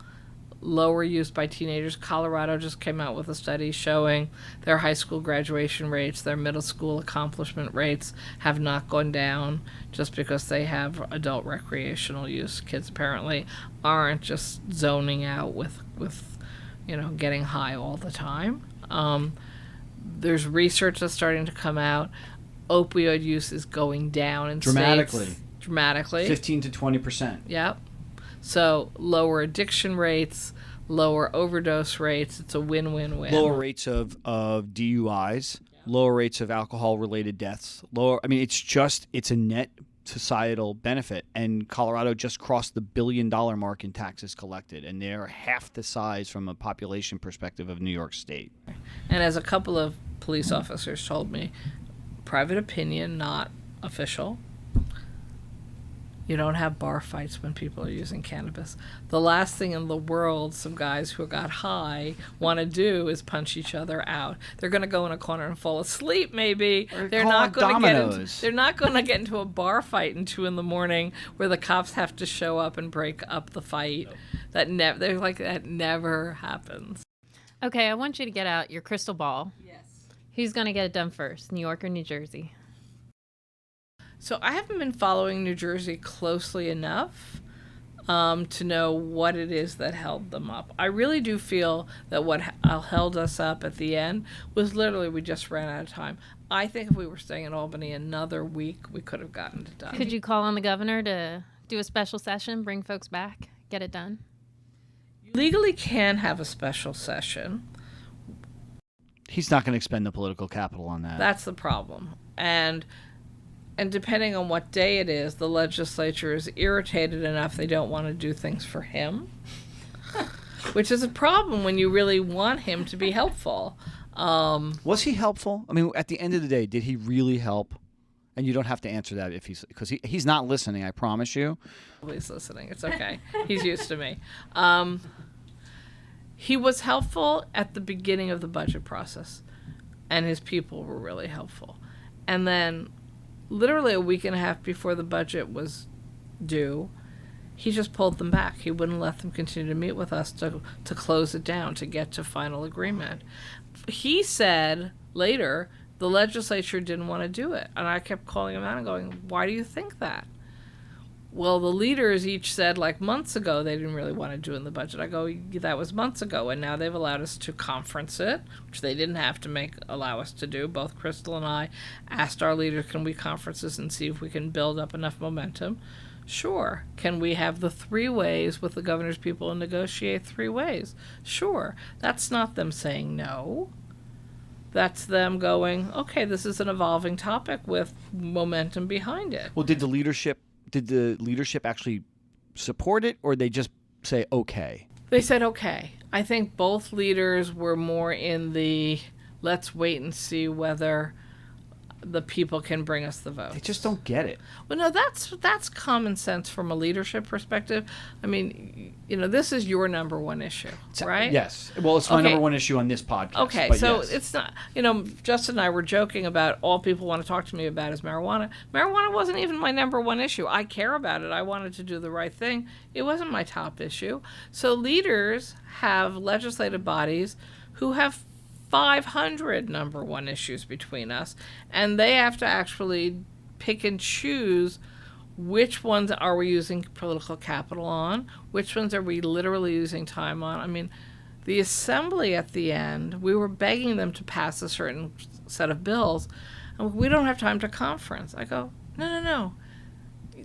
Lower use by teenagers. Colorado just came out with a study showing their high school graduation rates, their middle school accomplishment rates have not gone down just because they have adult recreational use. Kids apparently aren't just zoning out with getting high all the time. There's research that's starting to come out. Opioid use is going down in dramatically. Dramatically. 15 to 20%. Yep. So lower addiction rates, lower overdose rates. It's a win-win-win. Lower rates of DUIs, lower rates of alcohol-related deaths. It's a net societal benefit. And Colorado just crossed the $1 billion mark in taxes collected, and they're half the size from a population perspective of New York State. And as a couple of police officers told me, private opinion, not official, you don't have bar fights when people are using cannabis. The last thing in the world some guys who got high want to do is punch each other out. They're going to go in a corner and fall asleep, maybe. They're not going to get into a bar fight in 2 a.m. where the cops have to show up and break up the fight. That never happens. Okay, I want you to get out your crystal ball. Yes. Who's going to get it done first, New York or New Jersey? So I haven't been following New Jersey closely enough to know what it is that held them up. I really do feel that what held us up at the end was literally we just ran out of time. I think if we were staying in Albany another week, we could have gotten it done. Could you call on the governor to do a special session, bring folks back, get it done? You legally can have a special session. He's not going to expend the political capital on that. That's the problem. And depending on what day it is, the legislature is irritated enough they don't want to do things for him, which is a problem when you really want him to be helpful. Was he helpful? I mean, at the end of the day, did he really help? And you don't have to answer that because he's not listening, I promise you. He's listening. It's okay. He's used to me. He was helpful at the beginning of the budget process, and his people were really helpful. And then literally a week and a half before the budget was due, he just pulled them back. He wouldn't let them continue to meet with us to close it down, to get to final agreement. He said later the legislature didn't want to do it. And I kept calling him out and going, why do you think that? Well, the leaders each said, like, months ago they didn't really want to do in the budget. I go, that was months ago, and now they've allowed us to conference it, which they didn't have to allow us to do. Both Crystal and I asked our leaders, can we conference this and see if we can build up enough momentum? Sure. Can we have the 3 ways with the governor's people and negotiate 3 ways? Sure. That's not them saying no. That's them going, okay, this is an evolving topic with momentum behind it. Well, did the leadership actually support it, or they just say okay? They said okay. I think both leaders were more in the let's wait and see whether the people can bring us the vote. They just don't get it. Well, no, that's common sense from a leadership perspective. I mean, this is your number one issue, right? Yes. Well, it's my number one issue on this podcast. Okay, so yes. It's not, Justin and I were joking about all people want to talk to me about is marijuana. Marijuana wasn't even my number one issue. I care about it. I wanted to do the right thing. It wasn't my top issue. So leaders have legislative bodies who have 500 number one issues between us, and they have to actually pick and choose which ones are we using political capital on, which ones are we literally using time on. I mean, the assembly at the end, we were begging them to pass a certain set of bills, and we don't have time to conference. I go, no.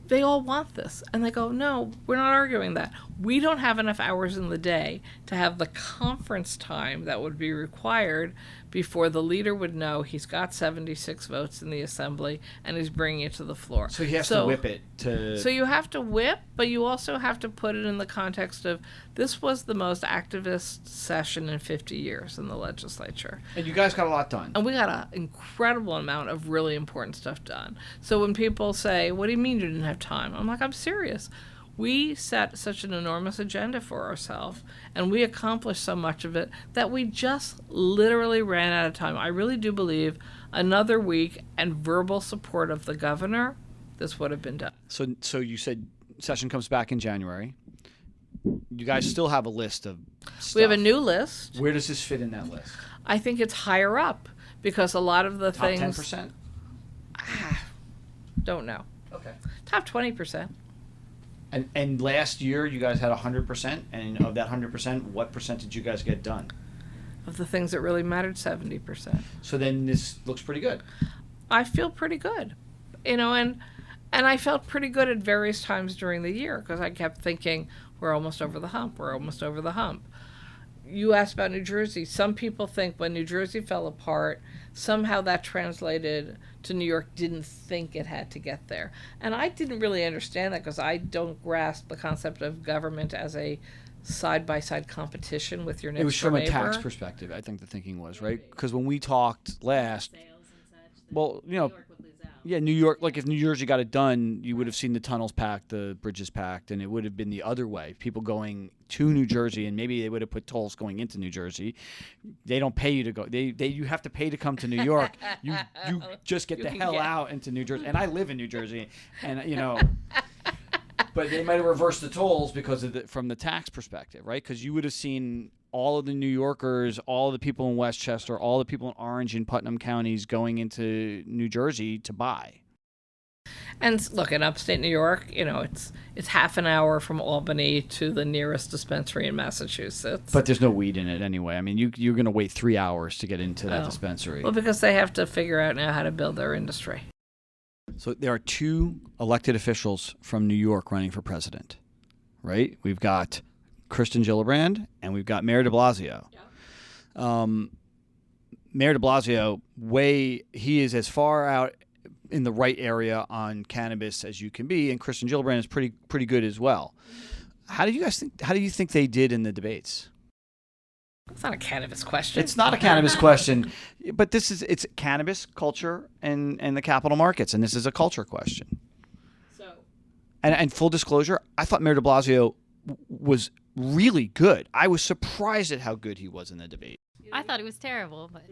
They all want this. And they go, no, we're not arguing that. We don't have enough hours in the day to have the conference time that would be required before the leader would know he's got 76 votes in the assembly and he's bringing it to the floor. So he has to whip it to... So you have to whip, but you also have to put it in the context of this was the most activist session in 50 years in the legislature. And you guys got a lot done. And we got an incredible amount of really important stuff done. So when people say, what do you mean you didn't have time? I'm like, I'm serious. We set such an enormous agenda for ourselves, and we accomplished so much of it that we just literally ran out of time. I really do believe another week and verbal support of the governor, this would have been done. So you said session comes back in January. You guys still have a list of stuff. We have a new list. Where does this fit in that list? I think it's higher up because a lot of the Top things... 10%? Don't know. Okay. Top 20%. And last year you guys had 100%, and of that 100%, what percent did you guys get done? Of the things that really mattered, 70%. So then this looks pretty good. I feel pretty good, and I felt pretty good at various times during the year because I kept thinking, we're almost over the hump, we're almost over the hump. You asked about New Jersey. Some people think when New Jersey fell apart, somehow that translated to New York didn't think it had to get there. And I didn't really understand that because I don't grasp the concept of government as a side-by-side competition with your next door neighbor. It was from a tax neighbor. perspective, I think the thinking was, right? Because when we talked last, well, yeah, New York, like if New Jersey got it done, you would have seen the tunnels packed, the bridges packed, and it would have been the other way. People going to New Jersey, and maybe they would have put tolls going into New Jersey. They don't pay you to go. You have to pay to come to New York. You just get the hell out into New Jersey. And I live in New Jersey, and but they might have reversed the tolls because of from the tax perspective, right? Because you would have seen all of the New Yorkers, all of the people in Westchester, all the people in Orange and Putnam counties going into New Jersey to buy. And look, in upstate New York, it's half an hour from Albany to the nearest dispensary in Massachusetts. But there's no weed in it anyway. I mean, you're going to wait 3 hours to get into that dispensary. Well, because they have to figure out now how to build their industry. So there are 2 elected officials from New York running for president, right? We've got Kristen Gillibrand, and we've got Mayor de Blasio. Yeah. Mayor de Blasio, he is as far out in the right area on cannabis as you can be, and Kristen Gillibrand is pretty good as well. How do you think they did in the debates? It's not a cannabis question. It's not a cannabis question, but it's cannabis, culture, and the capital markets, and this is a culture question. And full disclosure, I thought Mayor de Blasio was really good. I was surprised at how good he was in the debate. I thought it was terrible, but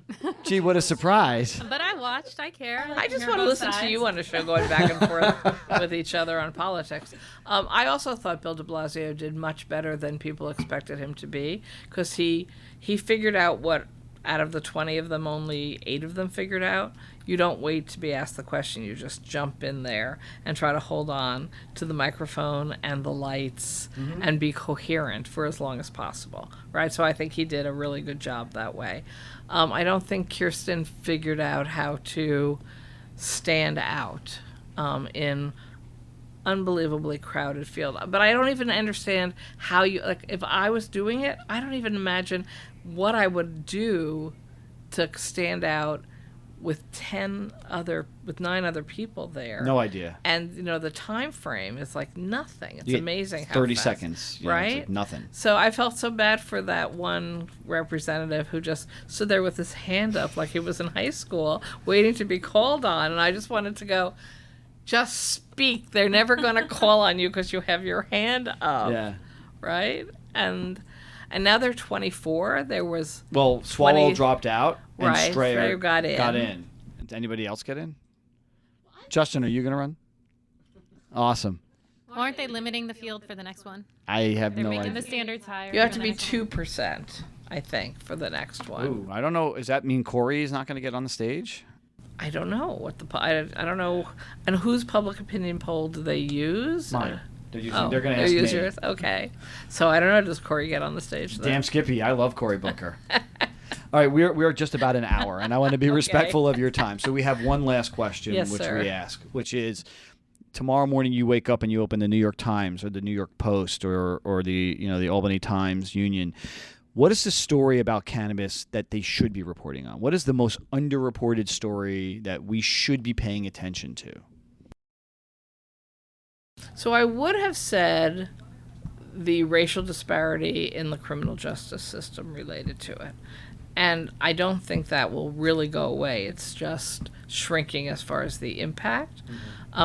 Gee, what a surprise. but I watched. I care. I just want to listen to you on the show going back and forth with each other on politics. I also thought Bill de Blasio did much better than people expected him to be because he figured out what out of the 20 of them, only 8 of them figured out, you don't wait to be asked the question. You just jump in there and try to hold on to the microphone and the lights and be coherent for as long as possible, right? So I think he did a really good job that way. I don't think Kirsten figured out how to stand out in unbelievably crowded field. But I don't even understand how you, like, if I was doing it, I don't even imagine what I would do to stand out with 9 other people there. No idea. And the time frame is like nothing. It's You get amazing how 30 fast, seconds, right? It's like nothing. So I felt so bad for that one representative who just stood there with his hand up like he was in high school waiting to be called on, and I just wanted to go, just speak. They're never going to call on you because you have your hand up. Yeah. Right? And now they're 24. There was Swallow 20 dropped out, and right, Strayer got in. Did anybody else get in? Justin, are you going to run? Awesome. Aren't they limiting the field for the next one? I have They're no making idea. the standards higher. You have for to the be next one. 2%, I think, for the next one. Ooh, I don't know. Does that mean Corey is not going to get on the stage? I don't know what I don't know. And whose public opinion poll do they use? Mine. They're using. Oh, they're going to they're ask me. using yours. Okay. So I don't know. Does Corey get on the stage then? Damn Skippy, I love Cory Booker. All right, we're just about an hour, and I want to be respectful of your time. So we have one last question, Yes, which sir. we ask, which is, tomorrow morning you wake up and you open the New York Times or the New York Post or the Albany Times Union. What is the story about cannabis that they should be reporting on? What is the most underreported story that we should be paying attention to? So I would have said the racial disparity in the criminal justice system related to it. And I don't think that will really go away. It's just shrinking as far as the impact.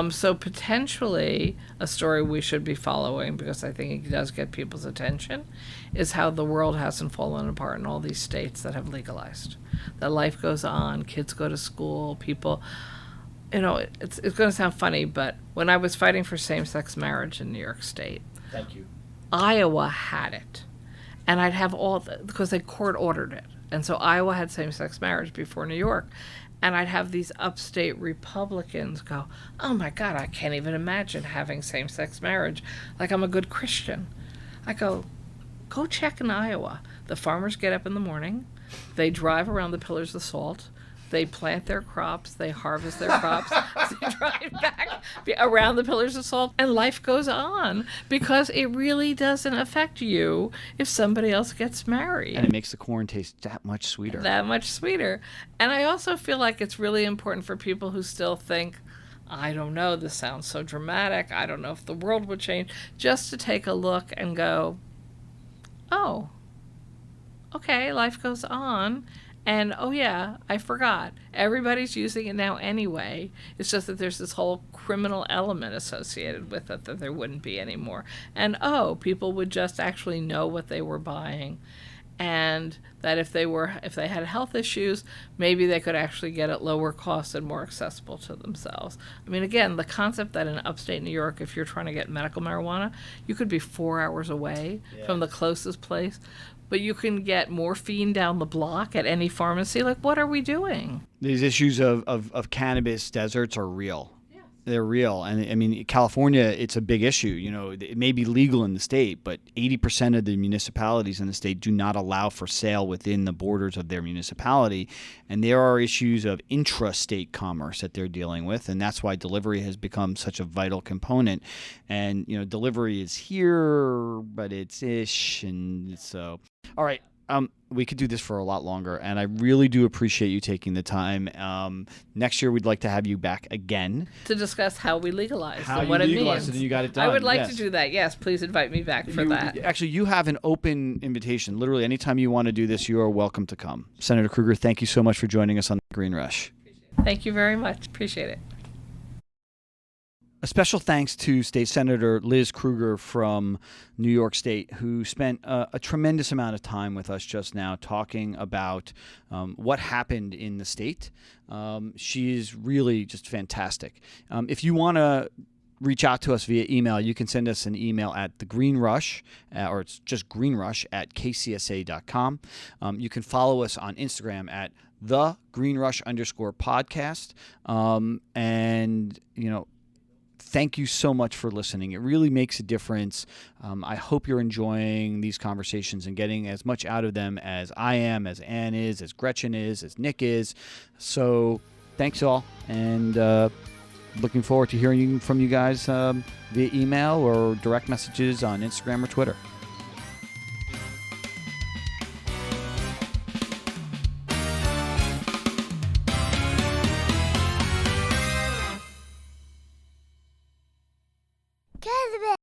So potentially a story we should be following, because I think it does get people's attention, is how the world hasn't fallen apart in all these states that have legalized. That life goes on, kids go to school, people, it's going to sound funny, but when I was fighting for same-sex marriage in New York State, Thank you. Iowa had it. And I'd have because they court ordered it. And so Iowa had same-sex marriage before New York. And I'd have these upstate Republicans go, oh my God, I can't even imagine having same-sex marriage. Like, I'm a good Christian. I go check in Iowa. The farmers get up in the morning. They drive around the Pillars of Salt. They plant their crops. They harvest their crops. They drive back around the Pillars of Salt. And life goes on, because it really doesn't affect you if somebody else gets married. And it makes the corn taste that much sweeter. That much sweeter. And I also feel like it's really important for people who still think, I don't know, this sounds so dramatic, I don't know if the world would change, just to take a look and go, oh, okay, life goes on. And, oh yeah, I forgot. Everybody's using it now anyway. It's just that there's this whole criminal element associated with it that there wouldn't be anymore. And, people would just actually know what they were buying. And that if they had health issues, maybe they could actually get it lower cost and more accessible to themselves. I mean, again, the concept that in upstate New York, if you're trying to get medical marijuana, you could be 4 hours away from the closest place. But you can get morphine down the block at any pharmacy. Like, what are we doing? These issues of cannabis deserts are real. Yeah. They're real. And I mean, California, it's a big issue. It may be legal in the state, but 80% of the municipalities in the state do not allow for sale within the borders of their municipality. And there are issues of intrastate commerce that they're dealing with. And that's why delivery has become such a vital component. And, delivery is here, but it's ish. And so, all right. We could do this for a lot longer, and I really do appreciate you taking the time. Next year, we'd like to have you back again To discuss how we legalize How and you what it legalized means. it and you got it done. I would like Yes. to do that. Yes, please invite me back for that. Actually, you have an open invitation. Literally, anytime you want to do this, you are welcome to come. Senator Krueger, thank you so much for joining us on the Green Rush. Thank you very much. Appreciate it. A special thanks to State Senator Liz Krueger from New York State, who spent a tremendous amount of time with us just now talking about what happened in the state. She is really just fantastic. If you want to reach out to us via email, you can send us an email at the Green Rush, or it's just greenrush at kcsa.com. You can follow us on Instagram at the Green Rush _podcast. And, thank you so much for listening. It really makes a difference. I hope you're enjoying these conversations and getting as much out of them as I am, as Ann is, as Gretchen is, as Nick is. So thanks all, and looking forward to hearing from you guys via email or direct messages on Instagram or Twitter. Cannabis.